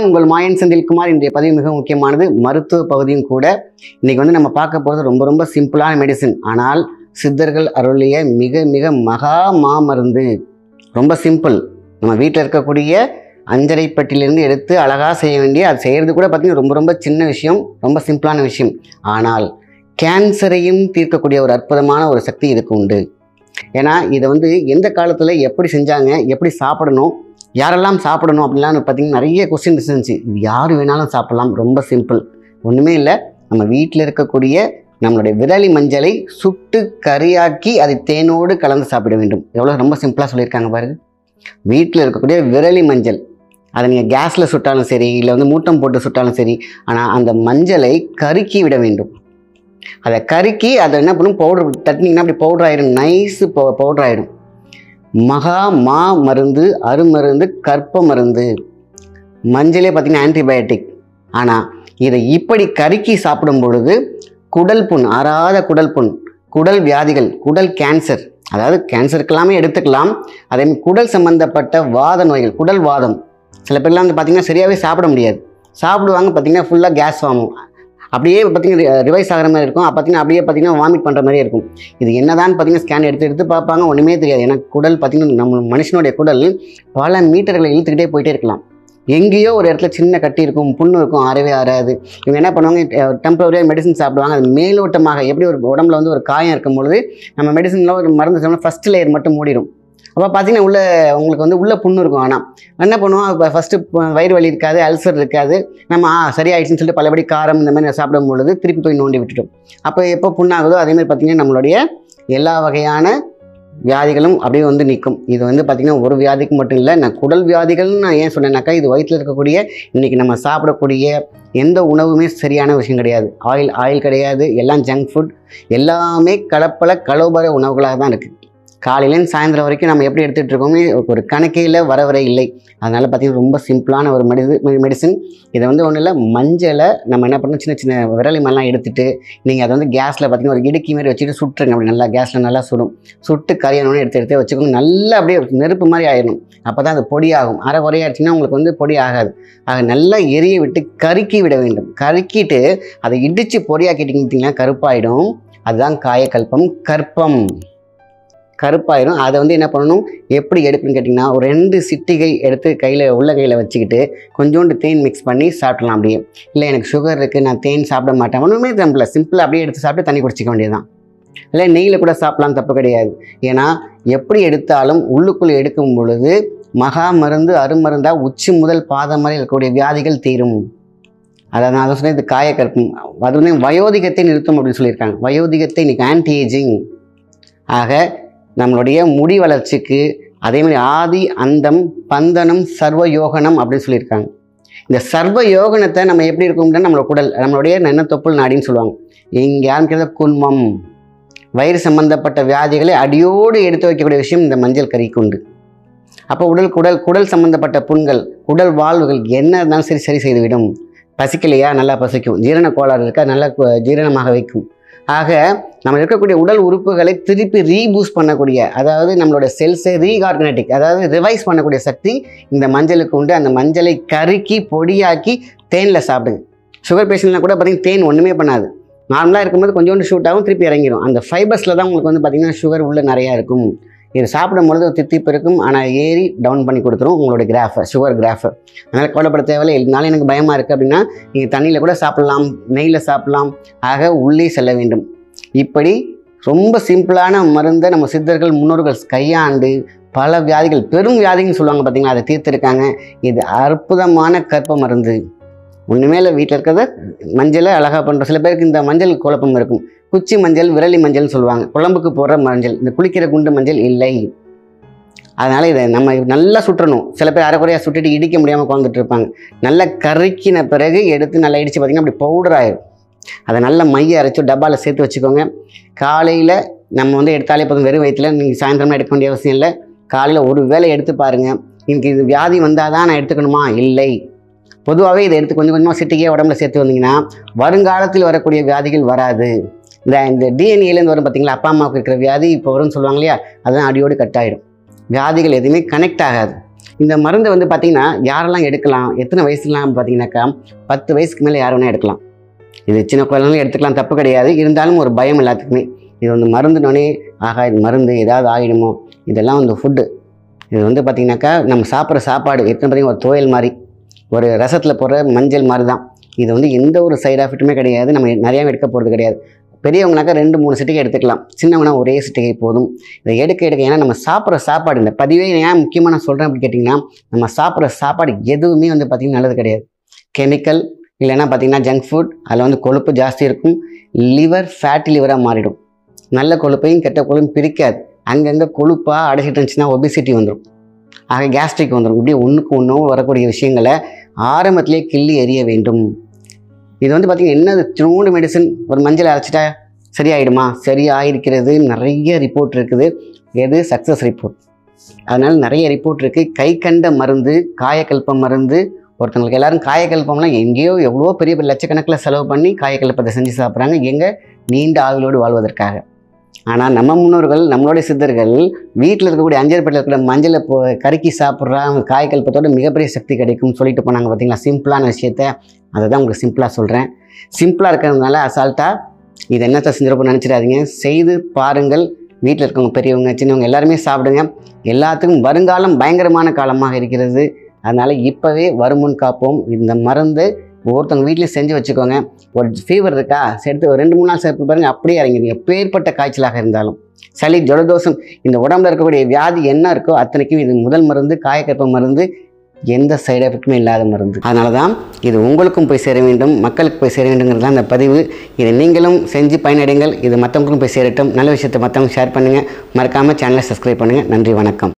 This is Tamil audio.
வணக்கம். உங்கள் மாயன் செந்தில்குமார். இன்றைய பதிவு மிக முக்கியமானது, மருத்துவ பகுதியும் கூட. இன்னைக்கு வந்து நம்ம பார்க்க போகிறது ரொம்ப ரொம்ப சிம்பிளான மெடிசின், ஆனால் சித்தர்கள் அருளிய மிக மிக மகா மாமருந்து. ரொம்ப சிம்பிள். நம்ம வீட்டில் இருக்கக்கூடிய அஞ்சரை பெட்டியிலிருந்து எடுத்து அழகாக செய்ய வேண்டிய, அது செய்கிறது கூட பார்த்திங்கன்னா ரொம்ப ரொம்ப சின்ன விஷயம், ரொம்ப சிம்பிளான விஷயம். ஆனால் கேன்சரையும் தீர்க்கக்கூடிய ஒரு அற்புதமான ஒரு சக்தி இதுக்கு உண்டு. ஏன்னா இதை வந்து எந்த காலத்தில் எப்படி செஞ்சாங்க, எப்படி சாப்பிடணும், யாரெல்லாம் சாப்பிடணும் அப்படின்லாம் பார்த்திங்கன்னா நிறைய கொஸ்டின் இருந்துச்சு. இது யார் வேணாலும் சாப்பிடலாம், ரொம்ப சிம்பிள். ஒன்றுமே இல்லை, நம்ம வீட்டில் இருக்கக்கூடிய நம்மளுடைய விரலி மஞ்சளை சுட்டு கறியாக்கி அதை தேனோடு கலந்து சாப்பிட வேண்டும். எவ்வளோ ரொம்ப சிம்பிளாக சொல்லியிருக்காங்க பாருங்கள். வீட்டில் இருக்கக்கூடிய விரலி மஞ்சள், அதை நீங்கள் கேஸில் சுட்டாலும் சரி, இல்லை வந்து மூட்டம் போட்டு சுட்டாலும் சரி, ஆனால் அந்த மஞ்சளை கருக்கி விட வேண்டும். அதை கருக்கி அதை என்ன பண்ணும், பவுடர் தட்டினீங்கன்னா அப்படி பவுடர் ஆகிடும், நைஸு பவுடர் ஆகிடும். மகா மா மருந்து, அருமருந்து, கற்ப மருந்து. மஞ்சளே பார்த்திங்கன்னா ஆன்டிபயோட்டிக். ஆனால் இதை இப்படி கருக்கி சாப்பிடும் பொழுது குடல் புண், ஆறாத குடல் புண், குடல் வியாதிகள், குடல் கேன்சர், அதாவது கேன்சருக்கெல்லாமே எடுத்துக்கலாம். அதேமாதிரி குடல் சம்மந்தப்பட்ட வாத நோய்கள், குடல் வாதம். சில பேர்லாம் வந்து பார்த்திங்கன்னா சரியாகவே சாப்பிட முடியாது, சாப்பிடுவாங்க பார்த்திங்கன்னா ஃபுல்லாக கேஸ் ஃபார்மும், அப்படியே பார்த்திங்கன்னா ரிவைஸ் ஆகிற மாதிரி இருக்கும். பார்த்திங்கன்னா அப்படியே பார்த்திங்கன்னா வாமிட் பண்ணுற மாதிரியே இருக்கும். இது என்னதான் பார்த்திங்கன்னா ஸ்கேன் எடுத்து பார்ப்பாங்க, ஒன்றுமே தெரியாது. ஏன்னா குடல் பார்த்திங்கன்னா நம்ம மனுஷனுடைய குடல் பல மீட்டர்களை இழுத்துக்கிட்டே போயிட்டே இருக்கலாம். எங்கேயோ ஒரு இடத்துல சின்ன கட்டி இருக்கும், புண்ணு இருக்கும், ஆறவே ஆறாது. இவங்க என்ன பண்ணுவாங்க, டெம்பரரியாக மெடிசன் சாப்பிடுவாங்க. அது மேலோட்டமாக, எப்படி ஒரு உடம்புல வந்து ஒரு காயம் இருக்கும் பொழுது நம்ம மெடிசனில் ஒரு மருந்து சாப்பிட்டோம்னா ஃபஸ்ட் லேயர் மட்டும் மூடிடும். அப்போ பார்த்தீங்கன்னா உள்ள உங்களுக்கு வந்து உள்ள புண்ணு இருக்கும். ஆனால் என்ன பண்ணுவோம், இப்போ ஃபஸ்ட்டு வயிறு வலி இருக்காது, அல்சர் இருக்காது, நம்ம சரியாயிடுச்சுன்னு சொல்லிட்டு பலபடி காரம் இந்த மாதிரி சாப்பிடும் பொழுது திருப்பி போய் நோண்டி விட்டுட்டோம். அப்போ எப்போ புண்ணாகுதோ அதேமாதிரி பார்த்திங்கன்னா நம்மளுடைய எல்லா வகையான வியாதிகளும் அப்படியே வந்து நிற்கும். இது வந்து பார்த்திங்கன்னா ஒரு வியாதிக்கு மட்டும் இல்லை, நான் குடல் வியாதிகள்னு நான் ஏன் சொன்னேன்னாக்கா, இது வயிற்றில் இருக்கக்கூடிய இன்றைக்கி நம்ம சாப்பிடக்கூடிய எந்த உணவுமே சரியான விஷயம் கிடையாது. ஆயில் கிடையாது, எல்லாம் ஜங்க் ஃபுட், எல்லாமே கலோபர உணவுகளாக தான் இருக்குது. காலையிலேருந்து சாயந்தரம் வரைக்கும் நம்ம எப்படி எடுத்துகிட்டு இருக்கோமே ஒரு கணக்கையில் வர இல்லை. அதனால் பார்த்திங்கன்னா ரொம்ப சிம்பிளான ஒரு மெடிசின். இதை வந்து ஒன்றும் இல்லை, மஞ்சளை நம்ம என்ன பண்ணணும், சின்ன சின்ன விரலி மாதிரிலாம் எடுத்துகிட்டு நீங்கள் அதை வந்து கேஸில் பார்த்திங்கன்னா ஒரு இடுக்கி மாதிரி வச்சுட்டு சுட்டுருங்க. அப்படி நல்லா கேஸில் நல்லா சுட்டு கரையானோன்னு எடுத்து வச்சுக்கோங்க. நல்லா அப்படியே நெருப்பு மாதிரி ஆயிடணும். அப்போ தான் அது பொடி ஆகும். அரை குறையாச்சுன்னா உங்களுக்கு வந்து பொடி ஆகாது. ஆக நல்லா எரிய விட்டு கருக்கி விட வேண்டும். கருக்கிட்டு அதை இடித்து பொடியாக்கிட்டிங்கன்னா கருப்பாயிடும். அதுதான் காயக்கல்பம், கற்பம் கருப்பாயிரும். அதை வந்து என்ன பண்ணணும், எப்படி எடுப்புன்னு கேட்டிங்கன்னா, ஒரு 2 சிட்டிகை எடுத்து உள்ள கையில் வச்சுக்கிட்டு கொஞ்சோண்டு தேன் மிக்ஸ் பண்ணி சாப்பிடலாம். அப்படியே இல்லை எனக்கு சுகர் இருக்குது, நான் தேன் சாப்பிட மாட்டேன், ஒன்றுமே சிம்பிளாக அப்படியே எடுத்து சாப்பிட்டு தண்ணி குடிச்சிக்க வேண்டியதுதான். இல்லை நெய்யில் கூட சாப்பிடலாம், தப்பு கிடையாது. ஏன்னா எப்படி எடுத்தாலும் உள்ளுக்குள்ளே எடுக்கும் பொழுது மகா மருந்து, அருமருந்தாக உச்சி முதல் பாதம் வரை இருக்கக்கூடிய வியாதிகள் தீரும். அதாவது நான் அதை சொன்னேன், இது காயக்கற்பம். அது வந்து வயோதிகத்தை நிறுத்தும் அப்படின்னு சொல்லியிருக்காங்க. வயோதிகத்தை இன்னைக்கு ஆன்டி ஏஜிங். ஆக நம்மளுடைய முடி வளர்ச்சிக்கு அதேமாதிரி ஆதி அந்தம் பந்தனம் சர்வ யோகனம் அப்படின்னு சொல்லியிருக்காங்க. இந்த சர்வ யோகனத்தை நம்ம எப்படி இருக்கோம்னா, நம்மளோட குடல், நம்மளுடைய நென்னத்தொப்புள் நாடின்னு சொல்லுவாங்க. இங்கே ஆரம்பிக்கிறது குன்மம், வயிறு சம்பந்தப்பட்ட வியாதிகளை அடியோடு எடுத்து வைக்கக்கூடிய விஷயம் இந்த மஞ்சள் கறிக்கு உண்டு. அப்போ குடல் சம்பந்தப்பட்ட புண்கள், குடல் வாழ்வுகள் என்ன இருந்தாலும் சரி செய்துவிடும். பசிக்கலையா, நல்லா பசிக்கும். ஜீரண கோளாறு இருக்கா, நல்லா ஜீரணமாக வைக்கும். ஆக நம்ம இருக்கக்கூடிய உடல் உறுப்புகளை திருப்பி ரீபூஸ்ட் பண்ணக்கூடிய, அதாவது நம்மளோட செல்ஸை ரீஆர்கனைட்டிக், அதாவது ரிவைஸ் பண்ணக்கூடிய சக்தி இந்த மஞ்சளுக்கு உண்டு. அந்த மஞ்சளை கருக்கி பொடியாக்கி தேனில் சாப்பிடுங்க. சுகர் பேஷண்ட்லாம் கூட பார்த்திங்கன்னா தேன் ஒன்றுமே பண்ணாது. நார்மலாக இருக்கும்போது கொஞ்சோண்டு ஷூட் ஆகும், திருப்பி இறங்கிடும். அந்த ஃபைபர்ஸில் தான் உங்களுக்கு வந்து பார்த்திங்கன்னா சுகர் உள்ளே நிறையா இருக்கும். இது சாப்பிடும் பொழுது தித்திப்பு இருக்கும், ஆனால் ஏறி டவுன் பண்ணி கொடுத்துரும் உங்களுடைய கிராஃபை, சுகர் கிராஃபை. அதனால் கவலைப்பட தேவையில்லை. இதனால எனக்கு பயமாக இருக்குது அப்படின்னா நீங்கள் தண்ணியில் கூட சாப்பிட்லாம், நெய்யில் சாப்பிட்லாம். ஆக உள்ளே செல்ல வேண்டும். இப்படி ரொம்ப சிம்பிளான மருந்தை நம்ம சித்தர்கள் முன்னோர்கள் கையாண்டு பல வியாதிகள், பெரும் வியாதின்னு சொல்லுவாங்க பார்த்திங்களா, அதை தீர்த்திருக்காங்க. இது அற்புதமான கற்ப மருந்து. ஒன்றுமே இல்லை, வீட்டில் இருக்கிறத மஞ்சளை அழகாக பண்ணுற. சில பேருக்கு இந்த மஞ்சள் குழப்பம் இருக்கும். குச்சி மஞ்சள், விரலி மஞ்சள்னு சொல்லுவாங்க, குழம்புக்கு போடுற மஞ்சள். இந்த குளிக்கிற குண்டு மஞ்சள் இல்லை. அதனால் இதை நம்ம நல்லா சுற்றணும். சில பேர் அரைக்குறையாக சுட்டுட்டு இடிக்க முடியாமல் உட்காந்துட்டு இருப்பாங்க. நல்லா கருக்கின பிறகு எடுத்து நல்லா இடித்து பார்த்திங்கன்னா அப்படி பவுடர் ஆயிடும். அதை நல்லா மைய அரைச்சி டப்பாவில் சேர்த்து வச்சுக்கோங்க. காலையில் நம்ம வந்து எடுத்தாலே போதும், வெறும் வயிற்றில். நீங்கள் சாயந்தரமாக எடுக்க வேண்டிய அவசியம் இல்லை. காலையில் ஒரு வேளை எடுத்து பாருங்கள். எனக்கு இது வியாதி வந்தால் தான் நான் எடுத்துக்கணுமா, இல்லை. பொதுவாகவே இதை எடுத்து கொஞ்சம் கொஞ்சமாக சிட்டிக்கே உடம்புல சேர்த்து வந்தீங்கன்னா வருங்காலத்தில் வரக்கூடிய வியாதிகள் வராது. இந்த டிஎன்ஏலேருந்து வரும் பார்த்திங்களா, அப்பா அம்மாவுக்கு இருக்கிற வியாதி இப்போ வரும்னு சொல்லுவாங்க இல்லையா, அதுதான் அடியோடு கட் ஆகிடும். வியாதிகள் எதுவுமே கனெக்ட் ஆகாது. இந்த மருந்தை வந்து பார்த்திங்கன்னா யாரெல்லாம் எடுக்கலாம், எத்தனை வயசுலாம் பார்த்தீங்கன்னாக்கா 10 வயசுக்கு மேலே யார் வேணால் எடுக்கலாம். இது சின்ன குழந்தைங்களும் எடுத்துக்கலாம், தப்பு கிடையாது. இருந்தாலும் ஒரு பயம் எல்லாத்துக்குமே. இது வந்து மருந்துனோடனே ஆகா இது மருந்து ஏதாவது ஆகிடுமோ, இதெல்லாம் வந்து ஃபுட்டு. இது வந்து பார்த்திங்கனாக்கா நம்ம சாப்பிட்ற சாப்பாடு எத்தனை பார்த்திங்கன்னா ஒரு துவையல் மாதிரி, ஒரு ரசத்தில் போடுற மஞ்சள் மாதிரி தான். இது வந்து எந்த ஒரு சைடு எஃபெக்ட்டுமே கிடையாது. நம்ம நிறையாவே எடுக்க போகிறது கிடையாது. பெரியவங்கனாக்கா 2-3 சிட்டிகை எடுத்துக்கலாம், சின்னவங்கன்னா ஒரே சிட்டிகை போதும். இதை எடுக்க ஏன்னா நம்ம சாப்பிட்ற சாப்பாடு, இந்த பதிவே ஏன் முக்கியமாக நான் சொல்கிறேன் அப்படின்னு கேட்டிங்கன்னா, நம்ம சாப்பிட்ற சாப்பாடு எதுவுமே வந்து பார்த்திங்கன்னா நல்லது கிடையாது. கெமிக்கல் இல்லைன்னா பார்த்திங்கன்னா ஜங்க் ஃபுட், அதில் வந்து கொழுப்பு ஜாஸ்தி இருக்கும். லிவர் ஃபேட்டி லிவராக மாறிடும். நல்ல கொழுப்பையும் கெட்ட கொழுப்பையும் பிரிக்காது. அங்கங்கே கொழுப்பாக அடைச்சிட்டு இருந்துச்சுன்னா ஒபிசிட்டி வந்துடும், ஆக கேஸ்ட்ரிக் வந்துடும். இப்படி ஒன்றுக்கு ஒன்றும் வரக்கூடிய விஷயங்களை ஆரம்பத்திலே கிள்ளி எறிய வேண்டும். இது வந்து பார்த்திங்கன்னா என்னது சின்னோண்டு மெடிசன், ஒரு மஞ்சள் அரைச்சிட்டா சரியாயிடுமா? சரியாயிருக்கிறது. நிறைய ரிப்போர்ட் இருக்குது. எது சக்ஸஸ் ரிப்போர்ட். அதனால் நிறைய ரிப்போர்ட் இருக்குது. கை கண்ட மருந்து, காயக்கல்ப மருந்து. ஒருத்தவங்களுக்கு எல்லாரும் காயக்கல்பம்லாம் எங்கேயோ எவ்வளோ பெரிய லட்சக்கணக்கில் செலவு பண்ணி காயக்கல்பத்தை செஞ்சு சாப்பிட்றாங்க. எங்கே? நீண்ட ஆயுளோடு வாழ்வதற்காக. ஆனால் நம்ம முன்னோர்கள், நம்மளுடைய சித்தர்கள் வீட்டில் இருக்கக்கூடிய அஞ்சற்பட்டில் இருக்கிற மஞ்சளை கருக்கி சாப்பிட்றாங்க. காயக்கல்பத்தோட மிகப்பெரிய சக்தி கிடைக்கும்னு சொல்லிட்டு போனாங்க பார்த்தீங்களா? சிம்பிளான விஷயத்த அதை தான் உங்களுக்கு சிம்பிளாக சொல்கிறேன். சிம்பிளாக இருக்கிறதுனால அசால்ட்டாக இது என்னத்தை செஞ்சிருப்போம்னு நினச்சிடாதீங்க. செய்து பாருங்கள். வீட்டில் இருக்கவங்க பெரியவங்க சின்னவங்க எல்லாருமே சாப்பிடுங்க. எல்லாத்துக்கும் வருங்காலம் பயங்கரமான காலமாக இருக்கிறது. அதனால் இப்போவே வருமுன் காப்போம். இந்த மருந்து ஒவ்வொருத்தவங்க வீட்லேயும் செஞ்சு வச்சுக்கோங்க. ஒரு ஃபீவர் இருக்கா, சேர்த்து ஒரு 2-3 நாள் சேர்த்து பாருங்கள், அப்படியே இறங்கிடுங்க. எப்பேற்பட்ட காய்ச்சலாக இருந்தாலும், சளி ஜலதோஷம், இந்த உடம்புல இருக்கக்கூடிய வியாதி என்ன இருக்கோ அத்தனைக்கும் இது முதல் மருந்து. காயக்கல்ப மருந்து, எந்த சைடு எஃபெக்ட்டுமே இல்லாத மருந்து. அதனால தான் இது உங்களுக்கும் போய் சேர வேண்டும், மக்களுக்கு போய் சேர வேண்டுங்கிறது தான் இந்த பதிவு. இதை நீங்களும் செஞ்சு பயனடைங்கள். இது மற்றவங்களுக்கும் போய் சேரட்டும். நல்ல விஷயத்தை மற்றவங்க ஷேர் பண்ணுங்கள். மறக்காமல் சேனலை சப்ஸ்கிரைப் பண்ணுங்கள். நன்றி, வணக்கம்.